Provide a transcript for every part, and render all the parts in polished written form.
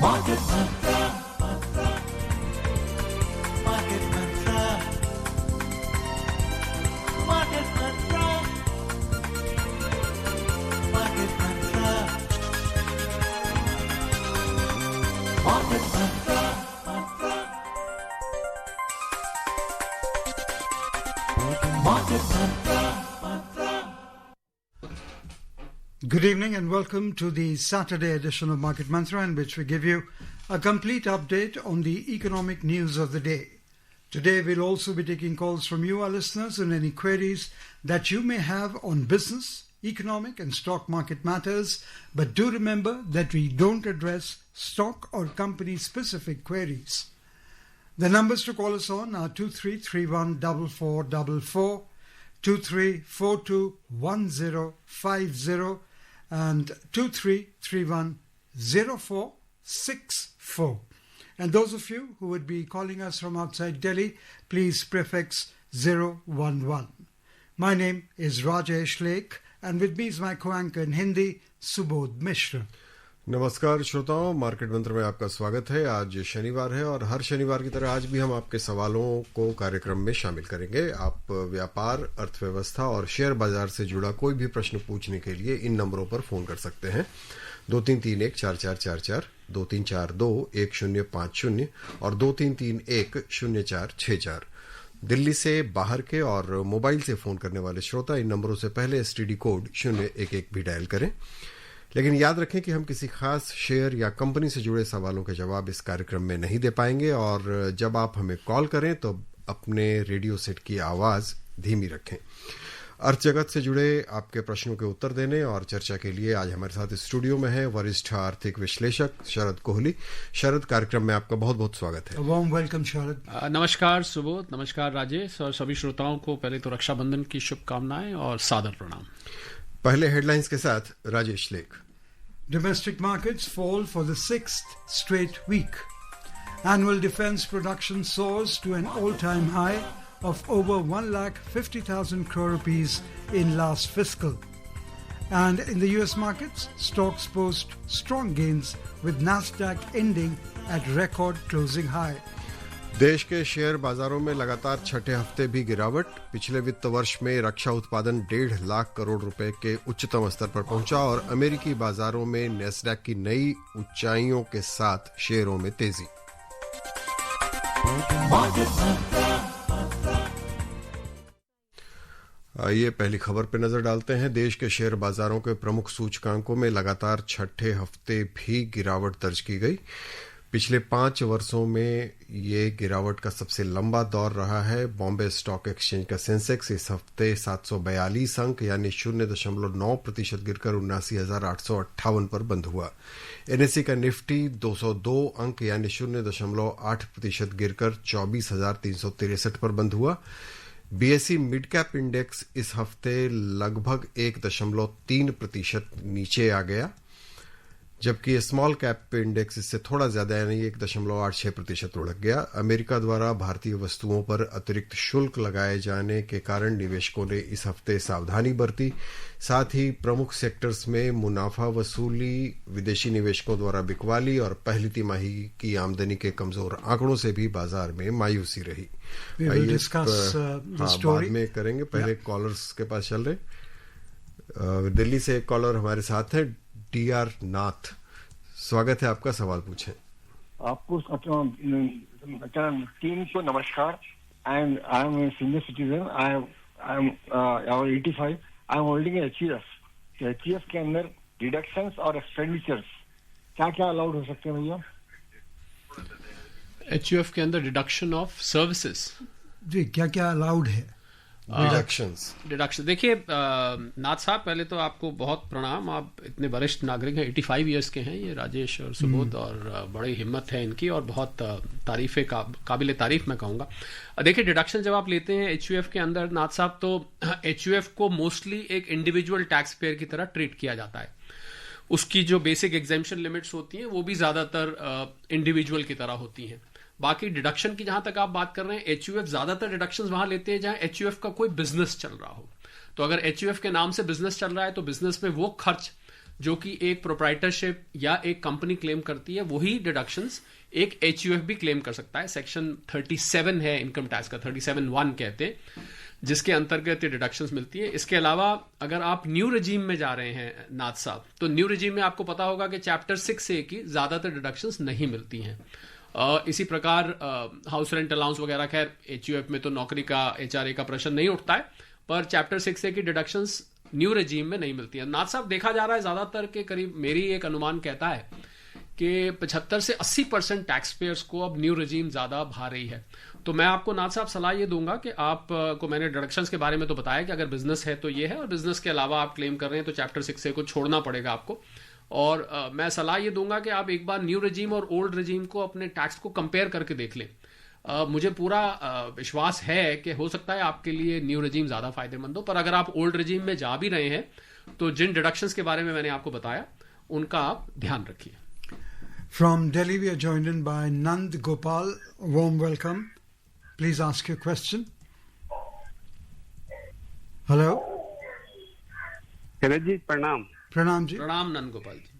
Market Mantra, Market Mantra, Market Mantra, Market Mantra, Market Mantra, Market Mantra. Good evening and welcome to the Saturday edition of Market Mantra, in which we give you a complete update on the economic news of the day. Today we'll also be taking calls from you, our listeners, and any queries that you may have on business, economic and stock market matters. But do remember that we don't address stock or company specific queries. The numbers to call us on are 23314444, 23421050 and 23310464. And those of you who would be calling us from outside Delhi, please prefix 011. My name is Rajesh Lake, and with me is my co-anchor in Hindi, Subodh Mishra. नमस्कार श्रोताओं, market मंत्र में आपका स्वागत है। आज शनिवार है और हर शनिवार की तरह आज भी हम आपके सवालों को कार्यक्रम में शामिल करेंगे। आप व्यापार, अर्थव्यवस्था और शेयर बाजार से जुड़ा कोई भी प्रश्न पूछने के लिए इन नंबरों पर फोन कर सकते हैं। 2331-4444, 2342-1050 और 2331-0464। दिल्ली से बाहर के और मोबाइल से फोन करने वाले श्रोता इन नंबरों से पहले एसटीडी कोड 011 भी डायल करें। लेकिन याद रखें कि हम किसी खास शेयर या कंपनी से जुड़े सवालों के जवाब इस कार्यक्रम में नहीं दे पाएंगे, और जब आप हमें कॉल करें तो अपने रेडियो सेट की आवाज धीमी रखें। अर्थ जगत से जुड़े आपके प्रश्नों के उत्तर देने और चर्चा के लिए आज हमारे साथ स्टूडियो में है वरिष्ठ आर्थिक विश्लेषक शरद कोहली। शरद, कार्यक्रम में आपका बहुत बहुत स्वागत है। वार्म वेलकम शरद। नमस्कार सुबोध, नमस्कार राजेश, और सभी श्रोताओं को पहले तो रक्षाबंधन की शुभकामनाएं और सादर प्रणाम। पहले हेडलाइंस के साथ राजेश लेख। Domestic markets fall for the sixth straight week. Annual defense production soars to an all-time high of over 1,50,000 crore rupees in last fiscal. And in the US markets, stocks post strong gains with Nasdaq ending at record closing high. देश के share बाजारों में लगातार छठे हफ्ते भी गिरावट। पिछले वित्त वर्ष में रक्षा उत्पादन 1.5 लाख करोड़ रुपए के उच्चतम स्तर पर पहुंचा और अमेरिकी बाजारों में नैस्डैक की नई ऊंचाइयों के साथ शेयरों में तेजी। आइए पहली खबर पर नजर डालते हैं। देश के शेयर बाजारों के प्रमुख सूचकांकों में लगातार छठे हफ्ते भी गिरावट दर्ज की गई। पिछले 5 वर्षों में ये गिरावट का सबसे लंबा दौर रहा है। बॉम्बे स्टॉक एक्सचेंज का सेंसेक्स इस हफ्ते 742 अंक यानी 0.9% गिरकर 79,858 पर बंद हुआ। एनएसई का निफ्टी 202 अंक यानी 0.8% गिरकर 24,363 पर बंद हुआ। बीएसई मिड कैप इंडेक्स इस हफ्ते लगभग 1.3% नीचे आ गया, जबकि स्मॉल कैप इंडेक्स इससे थोड़ा ज्यादा यानी 1.86% लुढ़क गया। अमेरिका द्वारा भारतीय वस्तुओं पर अतिरिक्त शुल्क लगाए जाने के कारण निवेशकों ने इस हफ्ते सावधानी बरती। साथ ही प्रमुख सेक्टर्स में मुनाफा वसूली, विदेशी निवेशकों द्वारा बिकवाली और पहली तिमाही की आमदनी के कमजोर आंकड़ों से भी बाजार में मायूसी रही। बाद में करेंगे, पहले कॉलर्स के पास चल रहे। दिल्ली से एक कॉलर हमारे साथ है, टीआर नाथ। स्वागत है आपका, सवाल पूछें। आपको टीम को नमस्कार। And I am a senior citizen, I am 85, I am holding HUF. HUF के अंदर डिडक्शंस और एक्सपेंडिचर्स क्या क्या अलाउड हो सकते हैं भैया? एचयूएफ के अंदर डिडक्शन ऑफ सर्विसेज जी क्या क्या अलाउड है? डिडक्शन देखिए नाथ साहब, पहले तो आपको बहुत प्रणाम। आप इतने वरिष्ठ नागरिक हैं, 85 ईयर्स के हैं ये राजेश और सुबोध, और बड़ी हिम्मत है इनकी और बहुत तारीफे काबिल तारीफ मैं कहूँगा। देखिए डिडक्शन जब आप लेते हैं एचयूएफ के अंदर नाथ साहब, तो एचयूएफ को मोस्टली एक इंडिविजुअल टैक्स पेयर की तरह ट्रीट किया जाता है। उसकी जो बेसिक एग्जेम्पशन लिमिट्स होती हैं वो भी ज्यादातर इंडिविजुअल की तरह होती हैं। बाकी डिडक्शन की जहां तक आप बात कर रहे हैं, एचयूएफ ज्यादातर डिडक्शंस वहां लेते हैं जहां एचयूएफ का कोई बिजनेस चल रहा हो। तो अगर एचयूएफ के नाम से बिजनेस चल रहा है तो बिजनेस में वो खर्च जो कि एक प्रोप्राइटरशिप या एक कंपनी क्लेम करती है, वही डिडक्शंस एक HUF भी क्लेम कर सकता है। सेक्शन 37 है इनकम टैक्स का, 37(1) कहते हैं, जिसके अंतर्गत ये डिडक्शंस मिलती है। इसके अलावा अगर आप न्यू रजीम में जा रहे हैं नाथ साहब, तो न्यू रजीम में आपको पता होगा कि चैप्टर 6A की ज्यादातर डिडक्शंस नहीं मिलती हैं। इसी प्रकार हाउस रेंट अलाउंस वगैरह, खैर HUF में तो नौकरी का HRA का प्रश्न नहीं उठता है, पर चैप्टर 6A की डिडक्शंस न्यू रजीम में नहीं मिलती है। नाथ साहब, देखा जा रहा है ज्यादातर के करीब, मेरी एक अनुमान कहता है कि 75 से 80% टैक्स पेयर्स को अब न्यू रजीम ज्यादा भा रही है। तो मैं आपको नाथ साहब सलाह ये दूंगा कि आप को मैंने डिडक्शंस के बारे में तो बताया कि अगर बिजनेस है तो ये है, और बिजनेस के अलावा आप क्लेम कर रहे हैं तो चैप्टर 6A को छोड़ना पड़ेगा आपको। और मैं सलाह ये दूंगा कि आप एक बार न्यू रजीम और ओल्ड रजीम को अपने टैक्स को कंपेयर करके देख लें। मुझे पूरा विश्वास है कि हो सकता है आपके लिए न्यू रजीम ज्यादा फायदेमंद हो, पर अगर आप ओल्ड रजीम में जा भी रहे हैं तो जिन डिडक्शंस के बारे में मैंने आपको बताया उनका आप ध्यान रखिए। From Delhi, we are joined in by Nand Gopal. Warm welcome. Please ask your question. Hello. शरद जी प्रणाम। प्रणाम जी। प्रणाम नंद गोपाल जी।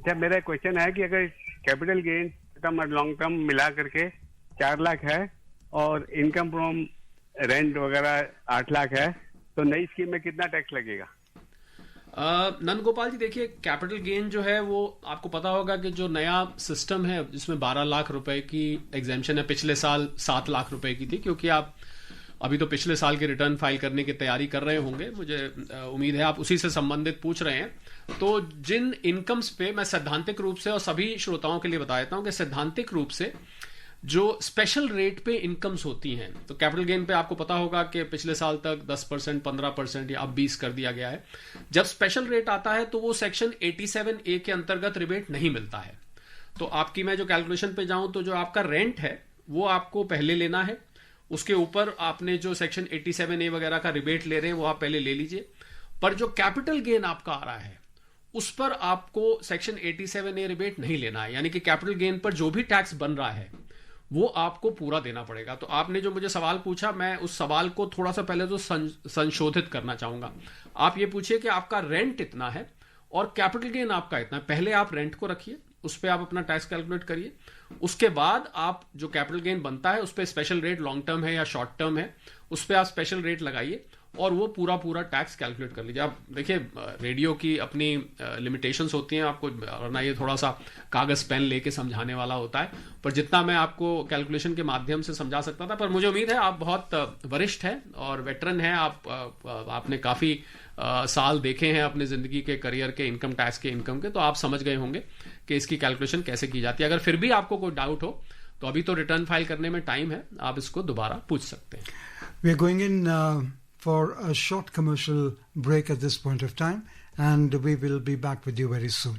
जब मेरा क्वेश्चन है कि अगर कैपिटल गेन टर्म और लॉन्ग टर्म मिला करके 4 लाख है और इनकम फ्रॉम रेंट वगैरह 8 लाख है, तो नई स्कीम में कितना टैक्स लगेगा? नंद गोपाल जी, देखिए कैपिटल गेन जो है वो आपको पता होगा कि जो नया सिस्टम है जिसमें 12 लाख रुपए की एग्जेम्पशन है, पिछले साल 7 लाख रुपए की थी, क्योंकि आप अभी तो पिछले साल के रिटर्न फाइल करने की तैयारी कर रहे होंगे, मुझे उम्मीद है आप उसी से संबंधित पूछ रहे हैं। तो जिन इनकम्स पे मैं सैद्धांतिक रूप से और सभी श्रोताओं के लिए बता देता हूं कि सैद्धांतिक रूप से जो स्पेशल रेट पे इनकम्स होती हैं, तो कैपिटल गेन पे आपको पता होगा कि पिछले साल तक 10%, 15% या अब 20 कर दिया गया है। जब स्पेशल रेट आता है तो वो सेक्शन 87A के अंतर्गत रिबेट नहीं मिलता है। तो आपकी मैं जो कैलकुलेशन पे जाऊं तो जो आपका रेंट है वो आपको पहले लेना है, उसके ऊपर आपने जो सेक्शन 87A वगैरह का रिबेट ले रहे हैं वो आप पहले ले लीजिए। पर जो कैपिटल गेन आपका आ रहा है उस पर आपको सेक्शन 87A रिबेट नहीं लेना है, यानी कि कैपिटल गेन पर जो भी टैक्स बन रहा है वो आपको पूरा देना पड़ेगा। तो आपने जो मुझे सवाल पूछा, मैं उस सवाल को थोड़ा सा पहले तो संशोधित करना चाहूंगा। आप ये पूछिए कि आपका रेंट इतना है और कैपिटल गेन आपका इतना है। पहले आप रेंट को रखिए, उस पर आप अपना टैक्स कैलकुलेट करिए, उसके बाद आप जो कैपिटल गेन बनता है उस पर स्पेशल रेट लॉन्ग टर्म है या शॉर्ट टर्म है उस पर आप स्पेशल रेट लगाइए और वो पूरा टैक्स कैलकुलेट कर लीजिए। आप देखिए रेडियो की अपनी लिमिटेशंस होती हैं, आपको वरना ये थोड़ा सा कागज पेन लेके समझाने वाला होता है, पर जितना मैं आपको कैलकुलेशन के माध्यम से समझा सकता था। पर मुझे उम्मीद है आप बहुत वरिष्ठ हैं और वेटरन हैं, आपने काफी साल देखे हैं अपने जिंदगी के करियर के इनकम टैक्स के इनकम के, तो आप समझ गए होंगे कि इसकी कैलकुलेशन कैसे की जाती है। अगर फिर भी आपको कोई डाउट हो तो अभी तो रिटर्न फाइल करने में टाइम है, आप इसको दोबारा पूछ सकते हैं। We are going in for a short commercial break at this point of time, and we will be back with you very soon.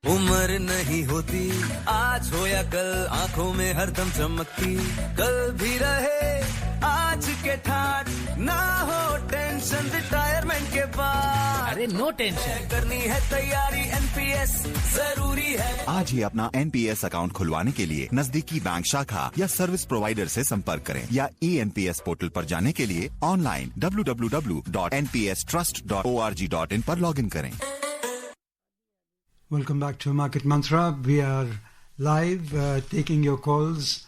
उम्र नहीं होती आज हो या कल, आंखों में हरदम चमकती कल भी रहे आज के ठाट, ना हो टेंशन रिटायरमेंट के बाद। अरे नो टेंशन, करनी है तैयारी एनपीएस जरूरी है। आज ही अपना एनपीएस अकाउंट खुलवाने के लिए नजदीकी बैंक शाखा या सर्विस प्रोवाइडर से संपर्क करें या ईएनपीएस पोर्टल पर जाने के लिए ऑनलाइन www.npstrust.org.in पर लॉगिन करें। Welcome back to Market Mantra. We are live taking your calls,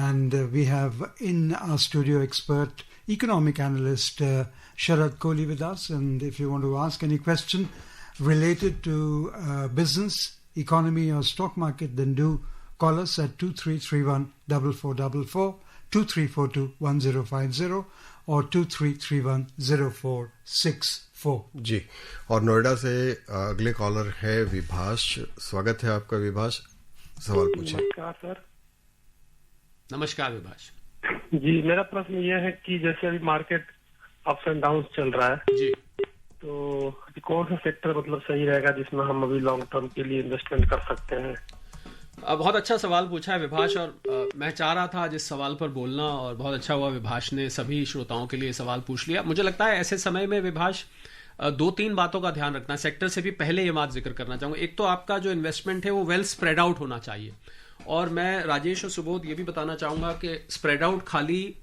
and we have in our studio expert economic analyst Sharad Kohli with us. And if you want to ask any question related to business, economy or stock market, then do call us at 2331-4444, 2342-1050 or 2331-0464। जी, और नोएडा से अगले collar है विभाष। स्वागत है आपका विभाष, सवाल पूछिए। नमस्कार सर। नमस्कार विभाष जी, मेरा प्रश्न यह है कि जैसे अभी मार्केट अप्स एंड डाउन चल रहा है जी, तो कौन सा सेक्टर मतलब सही रहेगा जिसमें हम अभी लॉन्ग टर्म के लिए इन्वेस्टमेंट कर सकते हैं? बहुत अच्छा सवाल पूछा है विभाष, और मैं चाह रहा था आज इस सवाल पर बोलना, और बहुत अच्छा हुआ विभाष ने सभी श्रोताओं के लिए सवाल पूछ लिया। मुझे लगता है ऐसे समय में विभाष 2-3 बातों का ध्यान रखना है। सेक्टर से भी पहले ये बात जिक्र करना चाहूंगा। एक तो आपका जो इन्वेस्टमेंट है वो वेल स्प्रेड आउट होना चाहिए, और मैं राजेश और सुबोध ये भी बताना चाहूंगा कि स्प्रेड आउट खाली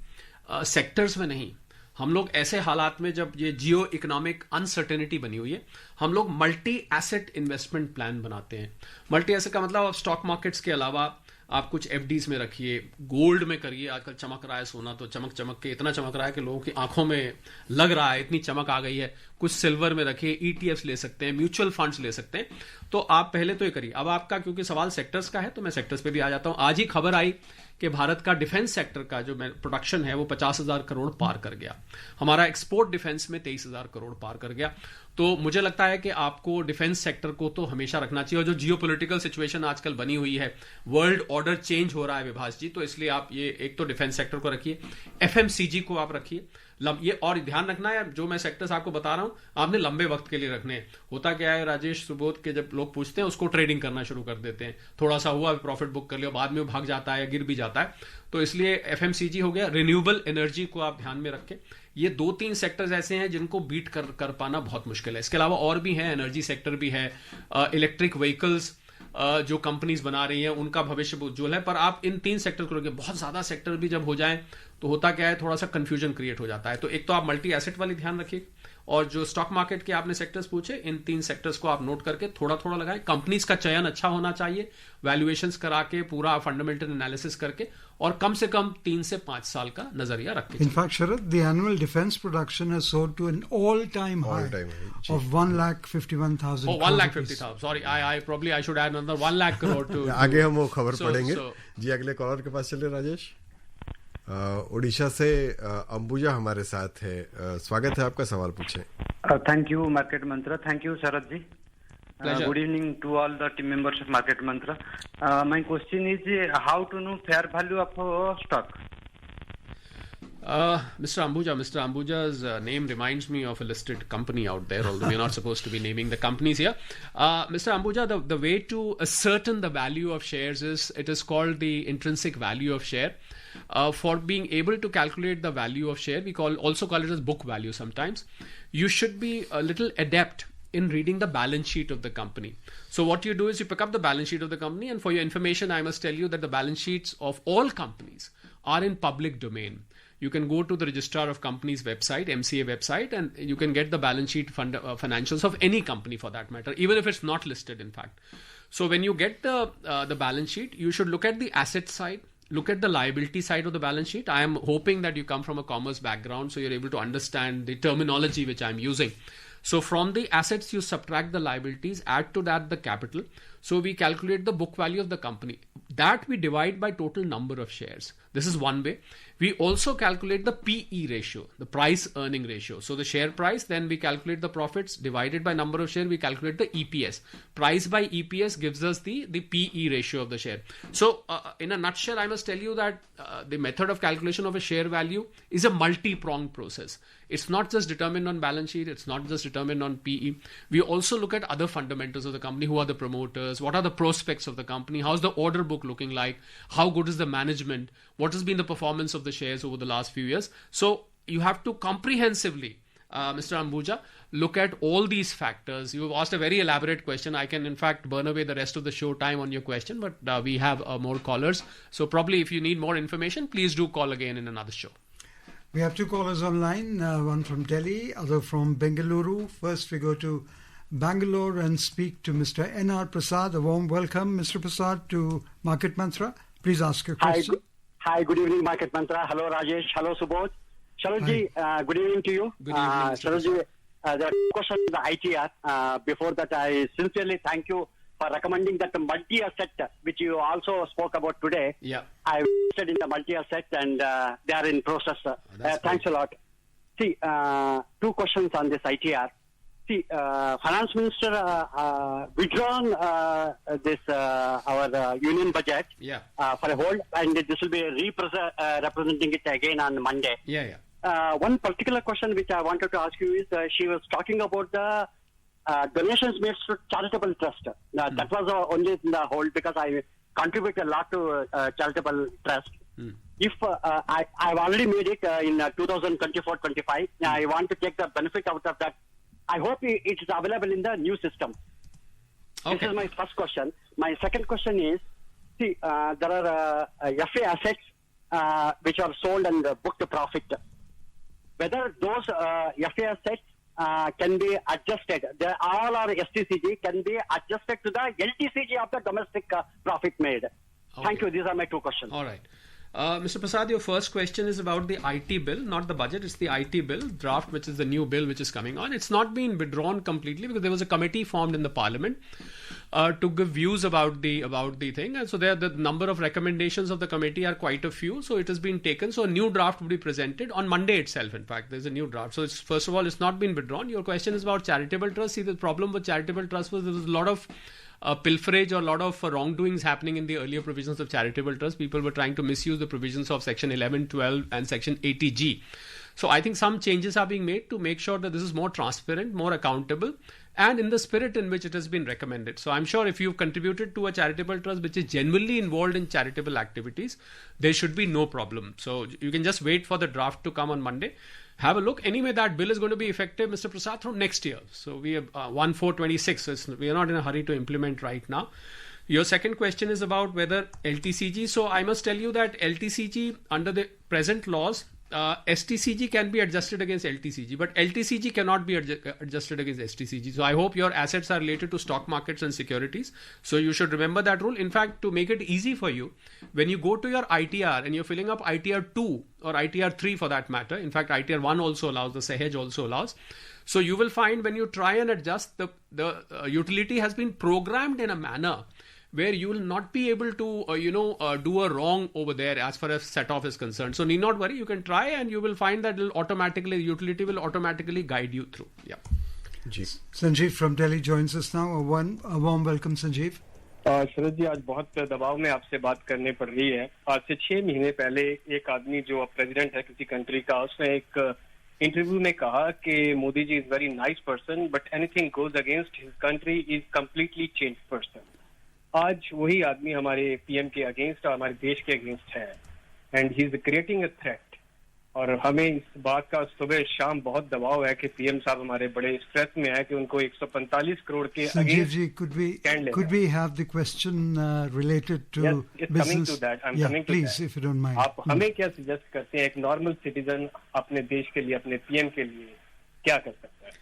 सेक्टर्स में नहीं, हम लोग ऐसे हालात में जब ये जियो इकोनॉमिक अनसर्टेनिटी बनी हुई है, हम लोग मल्टी एसेट इन्वेस्टमेंट प्लान बनाते हैं। मल्टी एसेट का मतलब आप स्टॉक मार्केट्स के अलावा आप कुछ एफडीज में रखिए, गोल्ड में करिए। आजकल चमक रहा है सोना, तो चमक चमक के इतना चमक रहा है कि लोगों की आंखों में लग रहा है, इतनी चमक आ गई है। कुछ सिल्वर में रखिए, ईटीएफ्स ले सकते हैं, म्यूचुअल फंड्स ले सकते हैं। तो आप पहले तो ये करिए। अब आपका क्योंकि सवाल सेक्टर्स का है तो मैं सेक्टर्स पे भी आ जाता हूं। आज ही खबर आई कि भारत का डिफेंस सेक्टर का जो प्रोडक्शन है वो 50,000 करोड़ पार कर गया। हमारा एक्सपोर्ट डिफेंस में 23,000 करोड़ पार कर गया। तो मुझे लगता है कि आपको डिफेंस सेक्टर को तो हमेशा रखना चाहिए। और जो जियोपॉलिटिकल सिचुएशन आजकल बनी हुई है, वर्ल्ड ऑर्डर चेंज हो रहा है विभाष जी, तो इसलिए आप ये एक तो डिफेंस सेक्टर को रखिए, एफएमसीजी को आप रखिए। ये और ध्यान रखना है, जो मैं सेक्टर्स आपको बता रहा हूं आपने लंबे वक्त के लिए रखने हैं। होता क्या है, राजेश सुबोध के जब लोग पूछते हैं उसको ट्रेडिंग करना शुरू कर देते हैं, थोड़ा सा हुआ प्रॉफिट बुक कर लिया, बाद में वो भाग जाता है या गिर भी जाता है। तो इसलिए एफएमसीजी हो गया, रिन्यूएबल एनर्जी को आप ध्यान में रखें। ये 2-3 सेक्टर्स ऐसे हैं जिनको बीट कर पाना बहुत मुश्किल है। इसके अलावा और भी हैं, एनर्जी सेक्टर भी है, इलेक्ट्रिक व्हीकल्स जो कंपनीज बना रही हैं उनका भविष्य उज्ज्वल है। पर आप इन 3 सेक्टर को रखिए। बहुत ज्यादा सेक्टर भी जब हो जाए तो होता क्या है, थोड़ा सा कंफ्यूजन क्रिएट हो जाता है। तो एक तो आप मल्टी एसेट वाली ध्यान रखिए, और जो स्टॉक मार्केट के आपने सेक्टर्स पूछे, इन 3 सेक्टर्स को आप नोट करके थोड़ा थोड़ा लगाएं। कंपनीज का चयन अच्छा होना चाहिए, वैल्यूएशंस करा के, पूरा फंडामेंटल एनालिसिस करके, और कम से कम 3 से 5 साल का नजरिया रखें। In fact, Sharad, the annual defense production has soared to an all-time high of 1,51,000. Oh, 1,50,000. Sorry, I should add another 1 lakh crore to. आगे हम वो खबर पढ़ेंगे जी। अगले कॉलर के पास चले राजेश। उड़ीसा से अंबुजा हमारे साथ है। स्वागत है आपका, सवाल पूछें। Thank you Market Mantra. Thank you Sharad ji. Good evening to all the team members of Market Mantra. My question is how to know fair value of stock? Mr. Ambuja's name reminds me of a listed company out there, although we're not supposed to be naming the companies here. Mr. Ambuja, the way to ascertain the value of shares it is called the intrinsic value of share. For being able to calculate the value of share, we also call it as book value sometimes. You should be a little adept in reading the balance sheet of the company. So what you do is you pick up the balance sheet of the company, and for your information, I must tell you that the balance sheets of all companies are in public domain. You can go to the Registrar of Companies website, MCA website, and you can get the balance sheet financials of any company for that matter, even if it's not listed, in fact. So when you get the balance sheet, you should look at the asset side, look at the liability side of the balance sheet. I am hoping that you come from a commerce background, so you're able to understand the terminology which I'm using. So from the assets, you subtract the liabilities, add to that the capital. So we calculate the book value of the company. That we divide by total number of shares. This is one way. We also calculate the PE ratio, the price earning ratio. So the share price, then we calculate the profits divided by number of shares, we calculate the EPS. Price by EPS gives us the PE ratio of the share. So in a nutshell, I must tell you that the method of calculation of a share value is a multi-pronged process. It's not just determined on balance sheet. It's not just determined on PE. We also look at other fundamentals of the company. Who are the promoters? What are the prospects of the company? How's the order book looking like? How good is the management? What has been the performance of the shares over the last few years? So you have to comprehensively, Mr. Ambuja, look at all these factors. You've asked a very elaborate question. I can, in fact, burn away the rest of the show time on your question, but we have more callers. So probably if you need more information, please do call again in another show. We have 2 callers online, one from Delhi, other from Bengaluru. First, we go to Bangalore and speak to Mr. N.R. Prasad. A warm welcome, Mr. Prasad, to Market Mantra. Please ask your question. Hi, good evening, Market Mantra. Hello, Rajesh. Hello, Subodh. Sharad ji, good evening to you. Good evening, Mr. Sharad ji, the question is the ITR. Before that, I sincerely thank you for recommending that multi-asset, which you also spoke about today. Yeah. I invested in the multi-asset and they are in process. Thanks a lot. See, 2 questions on this ITR. See, Finance Minister withdrawn this our union budget for a hold, and this will be representing it again on Monday. One particular question which I wanted to ask you is, she was talking about the donations made to charitable trust. That was only in the hold because I contribute a lot to charitable trust. If I've already made it in 2024-25, I want to take the benefit out of that. I hope it is available in the new system. Okay. This is my first question. My second question is, see, there are FA assets which are sold and booked profit. whether those FAI assets can be adjusted. They all are STCG, can be adjusted to the LTCG of the domestic profit made. Okay. Thank you. These are my two questions. All right. Mr. Prasad, your first question is about the IT bill, not the budget. It's the IT bill draft, which is the new bill which is coming on. It's not been withdrawn completely because there was a committee formed in the Parliament to give views about the thing. And so the number of recommendations of the committee are quite a few. So it has been taken. So a new draft will be presented on Monday itself. In fact, there's a new draft. So it's, first of all, it's not been withdrawn. Your question is about charitable trust. See, the problem with charitable trust was there was a lot of pilferage or a lot of wrongdoings happening in the earlier provisions of charitable trust. People were trying to misuse the provisions of section 11, 12 and section 80G. So I think some changes are being made to make sure that this is more transparent, more accountable, and in the spirit in which it has been recommended. So I'm sure if you've contributed to a charitable trust which is genuinely involved in charitable activities, there should be no problem. So you can just wait for the draft to come on Monday. Have a look. Anyway, that bill is going to be effective, Mr. Prasad, from next year. So we have 1/4/26. So we are not in a hurry to implement right now. Your second question is about whether LTCG. So I must tell you that LTCG, under the present laws, STCG can be adjusted against LTCG, but LTCG cannot be adjusted against STCG. So I hope your assets are related to stock markets and securities. So you should remember that rule. In fact, to make it easy for you, when you go to your ITR and you're filling up ITR 2 or ITR 3 for that matter, in fact, ITR 1 also allows, the Sahaj also allows. So you will find when you try and adjust, the utility has been programmed in a manner where you will not be able to, do a wrong over there as far as set-off is concerned. So need not worry. You can try and you will find that utility will automatically guide you through. Yeah. Sanjeev from Delhi joins us now. A warm welcome, Sanjeev. शरद जी, आज बहुत दबाव में आपसे बात करनी पड़ रही है. आज से 6 महीने पहले एक आदमी जो प्रेसिडेंट है किसी कंट्री का, उसने एक इंटरव्यू में कहा कि Modi ji is very nice person but anything goes against his country is completely change person. आज वही आदमी हमारे पीएम के अगेंस्ट और हमारे देश के अगेंस्ट है and he is creating a threat. और हमें इस बात का सुबह शाम बहुत दबाव है कि पीएम साहब हमारे बड़े स्ट्रेस में है कि उनको 145 करोड़ के अगेंस्ट जी, could we have the question related to business? Coming to that, I'm coming to please, that. if you don't mind. आप हमें क्या सजेस्ट करते हैं, एक नॉर्मल सिटीजन अपने देश के लिए, अपने पीएम के लिए क्या कर सकता है?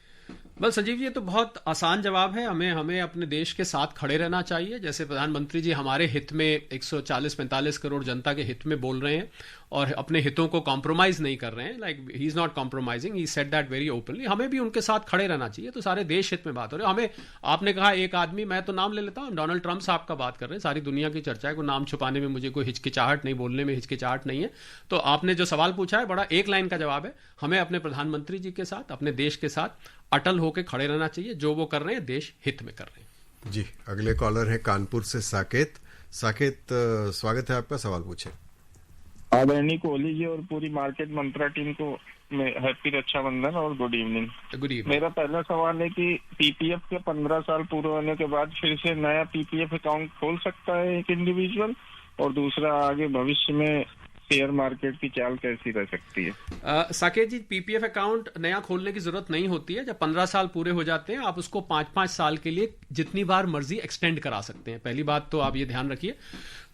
बस संजीव जी, ये तो बहुत आसान जवाब है. हमें अपने देश के साथ खड़े रहना चाहिए. जैसे प्रधानमंत्री जी हमारे हित में 140-45 करोड़ जनता के हित में बोल रहे हैं और अपने हितों को कॉम्प्रोमाइज नहीं कर रहे हैं. Like he is not compromising, he said that very openly. हमें भी उनके साथ खड़े रहना चाहिए. तो सारे देश हित में बात हो रही है. हमें, आपने कहा एक आदमी, मैं तो नाम ले लेता हूँ, डोनाल्ड ट्रंप साहब का बात कर रहे हैं. सारी दुनिया की चर्चा है, कोई नाम छुपाने में मुझे कोई हिचकिचाहट नहीं, बोलने में हिचकिचाहट नहीं है. तो आपने जो सवाल पूछा है बड़ा एक लाइन का जवाब है. हमें अपने प्रधानमंत्री जी के साथ, अपने देश के साथ अटल होकर खड़े रहना चाहिए. जो वो कर रहे हैं देश हित में कर रहे हैं. जी, अगले कॉलर है कानपुर से साकेत. स्वागत है आपका, सवाल पूछे. आदरणीय कोहली जी और पूरी मार्केट मंत्रा टीम को हैप्पी रक्षाबंधन और गुड इवनिंग. Good evening. मेरा पहला सवाल है कि पीपीएफ के 15 साल पूरे होने के बाद फिर से नया पीपीएफ अकाउंट खोल सकता है एक इंडिविजुअल? और दूसरा, आगे भविष्य में शेयर मार्केट की चाल कैसी रह सकती है? साकेत जी, पीपीएफ अकाउंट नया खोलने की जरूरत नहीं होती है. जब 15 साल पूरे हो जाते हैं आप उसको 5-5 साल के लिए जितनी बार मर्जी एक्सटेंड करा सकते हैं. पहली बात तो आप ये ध्यान रखिए.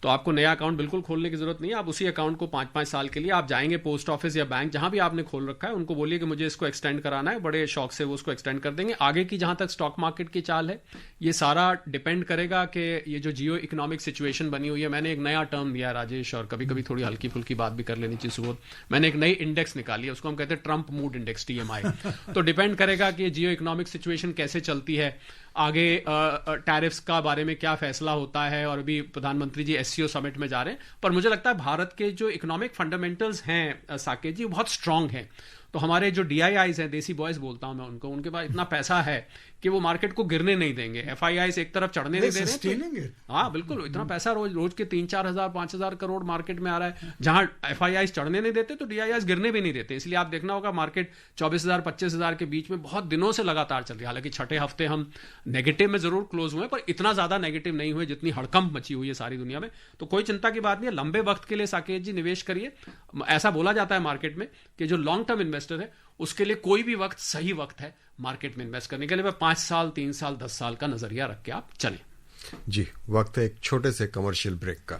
तो आपको नया अकाउंट बिल्कुल खोलने की जरूरत नहीं है. आप उसी अकाउंट को 5-5 साल के लिए आप जाएंगे पोस्ट ऑफिस या बैंक जहां भी आपने खोल रखा है, उनको बोलिए कि मुझे इसको एक्सटेंड कराना है. बड़े शौक से वो उसको एक्सटेंड कर देंगे. आगे की जहां तक स्टॉक मार्केट की चाल है, ये सारा डिपेंड करेगा कि ये जो जियो इकोनॉमिक सिचुएशन बनी हुई है. मैंने एक नया टर्म दिया राजेश, और कभी कभी थोड़ी हल्की फुल्की बात भी कर लेनी चाहिए सुबोध. मैंने एक नई इंडेक्स निकाली है, उसको हम कहते हैं ट्रंप मूड इंडेक्स, TMI. तो डिपेंड करेगा कि जियो इकोनॉमिक सिचुएशन कैसे चलती है, आगे टैरिफ्स का बारे में क्या फैसला होता है. और अभी प्रधानमंत्री जी SCO समिट में जा रहे हैं. पर मुझे लगता है भारत के जो इकोनॉमिक फंडामेंटल्स हैं साकेत जी, बहुत स्ट्रांग हैं. तो हमारे जो DIIs हैं, देसी बॉयज बोलता हूं मैं उनको, उनके पास इतना पैसा है कि वो मार्केट को गिरने नहीं देंगे. FIIs एक तरफ चढ़ने नहीं दे रहे हैं. हाँ बिल्कुल, इतना पैसा रोज के 3-4 हजार 5 हजार करोड़ मार्केट में आ रहा है. जहां FIIs चढ़ने नहीं देते तो DIIs गिरने भी नहीं देते. इसलिए आप देखना होगा मार्केट 24,000-25,000 के बीच में बहुत दिनों से लगातार चल रही है. हालांकि छठे हफ्ते हम नेगेटिव में जरूर क्लोज हुए, पर इतना ज्यादा नेगेटिव नहीं हुए जितनी हड़कंप मची हुई है सारी दुनिया में. तो कोई चिंता की बात नहीं है. लंबे वक्त के लिए साकेत जी निवेश करिए. ऐसा बोला जाता है मार्केट में कि जो लॉन्ग टर्म इन्वेस्टर है उसके लिए कोई भी वक्त सही वक्त है मार्केट में इन्वेस्ट करने के लिए. 5 साल, 3 साल, 10 साल का नजरिया रख के आप चलें. जी, वक्त है एक छोटे से कमर्शियल ब्रेक का.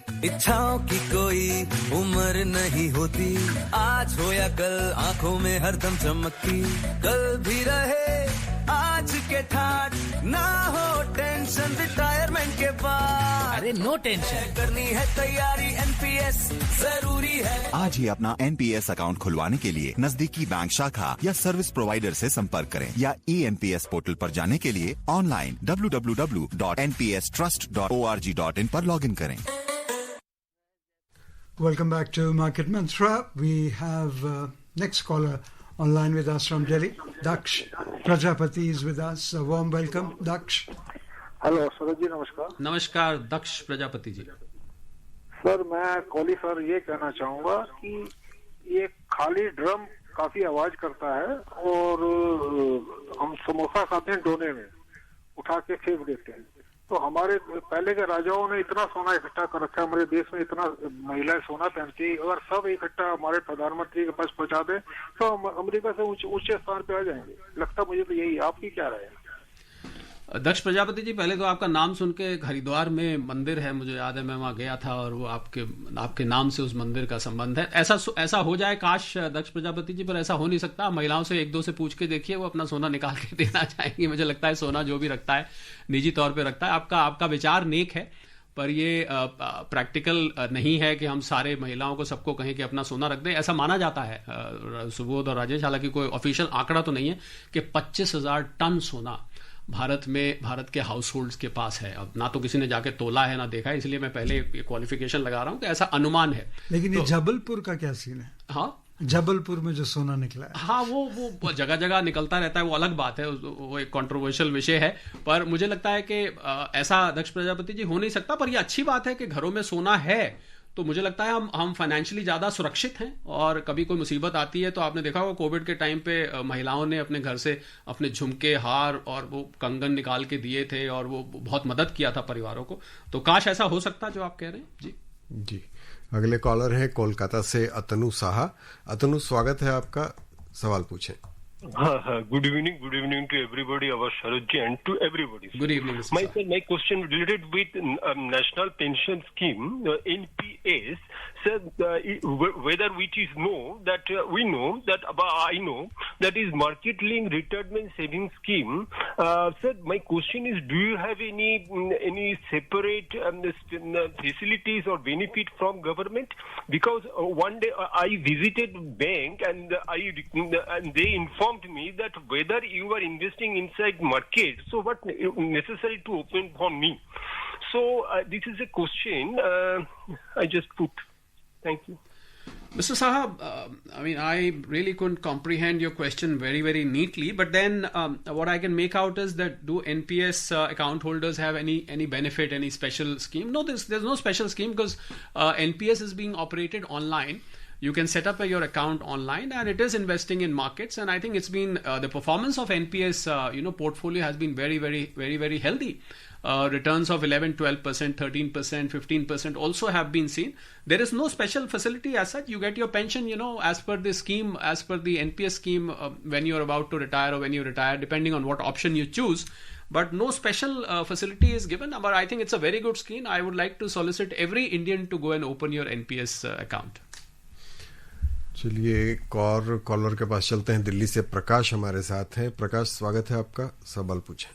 इच्छाओं की कोई उम्र नहीं होती, आज हो या कल आंखों में हरदम चमकती, कल भी रहे आज के ठाट, ना हो टेंशन रिटायरमेंट के बाद। अरे नो टेंशन, करनी है तैयारी एनपीएस जरूरी है। आज ही अपना एनपीएस अकाउंट खुलवाने के लिए नजदीकी बैंक शाखा या सर्विस प्रोवाइडर से संपर्क करें या ईएनपीएस पोर्टल पर जाने के लिए ऑनलाइन www.npstrust.org.in पर लॉगिन करें। Welcome back to Market Mantra. We have next caller online with us from Delhi. Daksh Prajapati is with us. A warm welcome, Daksh. Hello Suraj ji, नमस्कार। नमस्कार दक्ष प्रजापति जी। सर मैं कोहली सर ये कहना चाहूंगा कि ये खाली ड्रम काफी आवाज करता है और हम समोसा खाते हैं डोने में उठा के फेंक देते हैं। तो हमारे पहले के राजाओं ने इतना सोना इकट्ठा कर रखा है, हमारे देश में इतना महिलाएं सोना पहनती है, अगर सब इकट्ठा हमारे प्रधानमंत्री के पास पहुंचा दे तो हम अमेरिका से ऊंचे स्थान पे आ जाएंगे। लगता मुझे तो यही, आपकी क्या राय है? दक्ष प्रजापति जी, पहले तो आपका नाम सुन के हरिद्वार में मंदिर है, मुझे याद है, मैं वहां गया था और वो आपके नाम से उस मंदिर का संबंध है। ऐसा हो जाए काश दक्ष प्रजापति जी, पर ऐसा हो नहीं सकता। महिलाओं से एक दो से पूछ के देखिए, वो अपना सोना निकाल के देना चाहेंगी। मुझे लगता है सोना जो भी रखता है निजी तौर पर रखता है। आपका विचार नेक है, पर ये प्रैक्टिकल नहीं है कि हम सारे महिलाओं को सबको कहें कि अपना सोना रख दें। ऐसा माना जाता है, सुबोध और राजेश, हालांकि कोई ऑफिशियल आंकड़ा तो नहीं है, कि 25,000 टन सोना भारत के हाउस होल्ड्स के पास है। अब ना तो किसी ने जाके तोला है ना देखा है, इसलिए मैं पहले क्वालिफिकेशन लगा रहा हूं कि ऐसा अनुमान है। लेकिन ये जबलपुर का क्या सीन है? हाँ, जबलपुर में जो सोना निकला है, हाँ वो जगह जगह निकलता रहता है, वो अलग बात है, वो एक कंट्रोवर्शियल विषय है। पर मुझे लगता है कि ऐसा दक्ष प्रजापति जी हो नहीं सकता। पर ये अच्छी बात है कि घरों में सोना है, तो मुझे लगता है हम फाइनेंशियली ज़्यादा सुरक्षित हैं। और कभी कोई मुसीबत आती है तो आपने देखा होगा कोविड के टाइम पे महिलाओं ने अपने घर से अपने झुमके, हार और वो कंगन निकाल के दिए थे और वो बहुत मदद किया था परिवारों को। तो काश ऐसा हो सकता जो आप कह रहे हैं। जी। अगले कॉलर हैं कोलकाता से अतनु साहा। अतनु, स्वागत है आपका, सवाल पूछें। Good evening to everybody, our Sharad ji, and to everybody. Good evening, Mr. My question related with National Pension Scheme, NPS. Sir, whether which is we know that I know that is market linked retirement savings scheme. Sir, my question is, do you have any separate facilities or benefit from government? Because one day I visited bank and they informed me that whether you are investing inside market, so what necessary to open for me? So this is a question I just put. Thank you. Mr. Sahab, I mean, I really couldn't comprehend your question very, very neatly. But then what I can make out is that do NPS account holders have any benefit, any special scheme? No, there's no special scheme because NPS is being operated online. You can set up your account online and it is investing in markets. And I think it's been the performance of NPS, portfolio has been very, very, very, very healthy. Returns of 11, 12%, 13%, 15% also have been seen. There is no special facility as such. You get your pension, as per the scheme, as per the NPS scheme, when you're about to retire or when you retire, depending on what option you choose. But no special facility is given. But I think it's a very good scheme. I would like to solicit every Indian to go and open your NPS account. चलिए एक और collar के पास चलते हैं। दिल्ली से प्रकाश हमारे साथ हैं। प्रकाश, स्वागत है आपका, सवाल पूछें।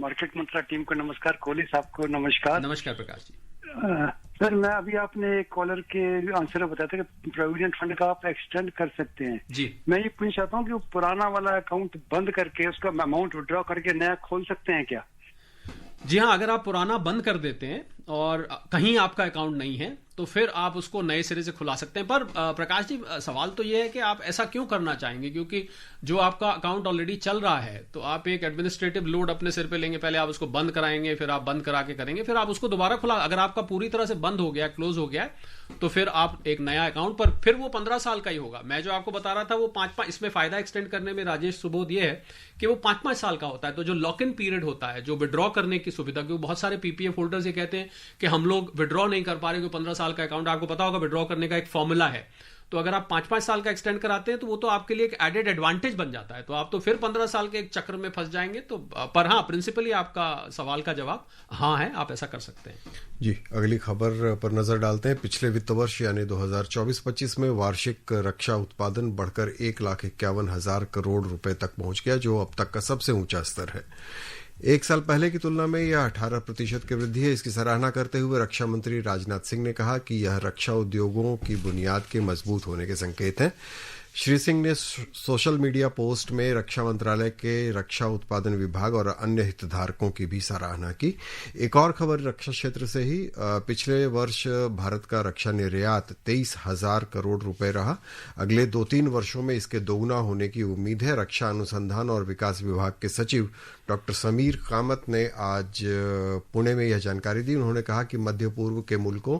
मार्केट मंत्रा टीम को नमस्कार, कोहली साहब को नमस्कार। नमस्कार प्रकाश जी। सर मैं अभी आपने कॉलर के आंसर में बताया था कि प्रोविडेंट फंड का आप एक्सटेंड कर सकते हैं जी। मैं ये पूछना चाहता हूँ कि वो पुराना वाला अकाउंट बंद करके उसका अमाउंट विड्रॉ करके नया खोल सकते हैं क्या? जी हाँ, अगर आप पुराना बंद कर देते हैं और कहीं आपका अकाउंट नहीं है तो फिर आप उसको नए सिरे से खुला सकते हैं। पर प्रकाश जी, सवाल तो ये है कि आप ऐसा क्यों करना चाहेंगे? क्योंकि जो आपका अकाउंट ऑलरेडी चल रहा है तो आप एक एडमिनिस्ट्रेटिव लोड अपने सिर पे लेंगे। पहले आप उसको बंद कराएंगे, फिर आप बंद करा के करेंगे, फिर आप उसको दोबारा खुला। अगर आपका पूरी तरह से बंद हो गया, क्लोज हो गया, तो फिर आप एक नया अकाउंट पर, फिर वो 15 साल का ही होगा। मैं जो आपको बता रहा था वो 5-5, इसमें फायदा एक्सटेंड करने में राजेश सुबोध ये है कि वो 5-5 साल का होता है। तो जो लॉक इन पीरियड होता है, जो विड्रॉ करने की सुविधा, क्योंकि बहुत सारे पीपीएफ होल्डर्स ये कहते हैं कि हम लोग विड्रॉ नहीं कर पा रहे क्योंकि 15 साल का अकाउंट, आपको पता होगा विड्रॉ करने का एक फॉर्मूला है। तो अगर आप 5-5 साल का एक्सटेंड कराते हैं तो वो तो आपके लिए एक एडेड एडवांटेज बन जाता है, तो आप तो फिर 15 साल के एक चक्र में फंस जाएंगे। तो पर हाँ, प्रिंसिपली आपका सवाल का जवाब हाँ है, आप ऐसा कर सकते हैं। जी, अगली खबर पर नजर डालते हैं। पिछले वित्त वर्ष यानी 2024-25 में वार्षिक रक्षा उत्पादन बढ़कर 1,51,000 करोड़ रुपए तक पहुंच गया, जो अब तक का सबसे ऊंचा स्तर है। एक साल पहले की तुलना में यह 18% की वृद्धि है। इसकी सराहना करते हुए रक्षा मंत्री राजनाथ सिंह ने कहा कि यह रक्षा उद्योगों की बुनियाद के मजबूत होने के संकेत हैं। श्री सिंह ने सोशल मीडिया पोस्ट में रक्षा मंत्रालय के रक्षा उत्पादन विभाग और अन्य हितधारकों की भी सराहना की। एक और खबर रक्षा क्षेत्र से ही, पिछले वर्ष भारत का रक्षा निर्यात 23,000 करोड़ रुपए रहा। अगले 2-3 वर्षों में इसके दोगुना होने की उम्मीद है। रक्षा अनुसंधान और विकास विभाग के सचिव डॉक्टर समीर कामत ने आज पुणे में यह जानकारी दी। उन्होंने कहा कि मध्य पूर्व के मुल्कों,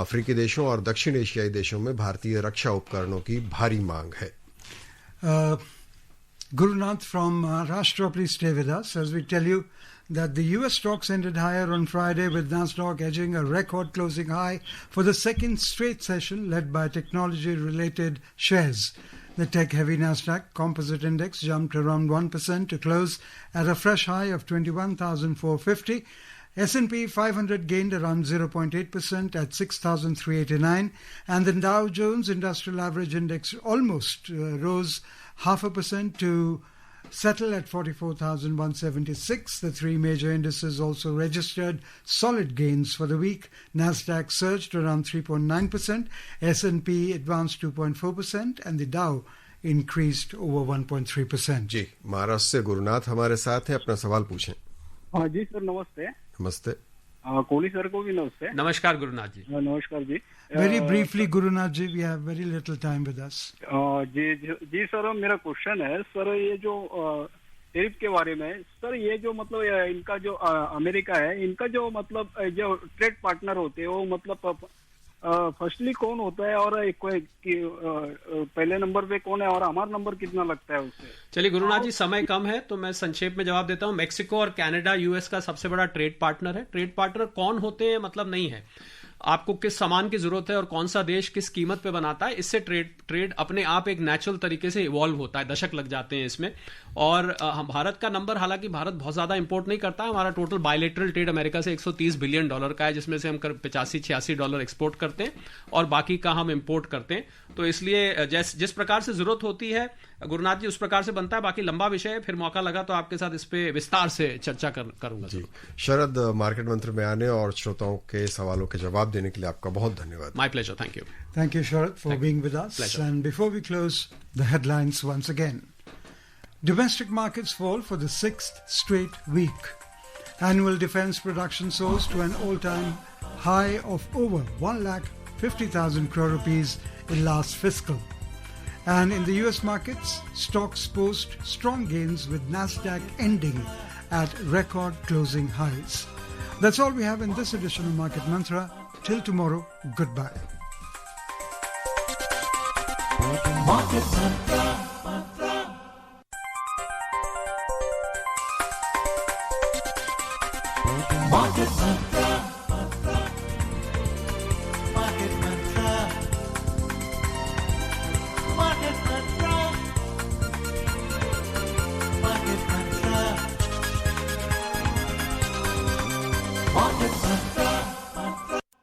अफ्रीकी देशों और दक्षिण एशियाई देशों में भारतीय रक्षा उपकरणों की भारी मांग है। Gurunath from Maharashtra, please stay with us as we tell you that the US stocks ended higher on Friday, with Nasdaq edging a record closing high for the second straight session, led by technology-related shares. The tech-heavy Nasdaq Composite Index jumped around 1% to close at a fresh high of 21,450. S&P 500 gained around 0.8% at 6,389, and the Dow Jones Industrial Average Index almost rose 0.5% to settle at 44,176. The three major indices also registered solid gains for the week. Nasdaq surged around 3.9%, S&P advanced 2.4%, and the Dow increased over 1.3%. जी, महाराष्ट्र से गुरुनाथ हमारे साथ हैं, अपना सवाल पूछें। हाँ जी sir, नमस्ते। नमस्ते। कोहली सर को भी नमस्ते। नमस्कार गुरुनाथ जी। नमस्कार जी। Very briefly, Gurunath ji, we have very little time with us. जी सर, मेरा क्वेश्चन है सर, ये जो टैरिफ के बारे में सर, ये जो मतलब इनका जो अमेरिका है, इनका जो मतलब जो ट्रेड पार्टनर होते हैं वो मतलब फर्स्टली कौन होता है और पहले नंबर पे कौन है और हमारा नंबर कितना लगता है उससे? चलिए गुरुनाथ जी, समय कम है तो मैं संक्षेप में जवाब देता हूं। मेक्सिको और कनाडा यूएस का सबसे बड़ा ट्रेड पार्टनर है। ट्रेड पार्टनर कौन होते हैं मतलब नहीं है, आपको किस सामान की जरूरत है और कौन सा देश किस कीमत पे बनाता है, इससे ट्रेड अपने आप एक नेचुरल तरीके से इवॉल्व होता है। दशक लग जाते हैं इसमें। और भारत का नंबर, हालांकि भारत बहुत ज्यादा इंपोर्ट नहीं करता है। हमारा टोटल बायलेटरल ट्रेड अमेरिका से $130 बिलियन का है, जिसमें से हम $85-86 एक्सपोर्ट करते हैं और बाकी का हम इंपोर्ट करते हैं। तो इसलिए जिस प्रकार से जरूरत होती है गुरुनाथ जी, उस प्रकार से बनता है। बाकी लंबा विषय है, फिर मौका लगा तो आपके साथ इस पे विस्तार से चर्चा करूंगा। जी, शरद, मार्केट मंत्र में आने और श्रोताओं के सवालों के जवाब देने के लिए आपका बहुत धन्यवाद। My pleasure, thank you. Thank you, Sharad, for being with us. Pleasure. And before we close, the headlines once again. Domestic markets fall for the 6th straight week. Annual defense production soars to an all-time high of over 1,50,000 crore rupees in last fiscal. And in the US markets, stocks post strong gains with Nasdaq ending at record closing highs. That's all we have in this edition of Market Mantra. Till tomorrow, goodbye. Market Mantra. Market Mantra.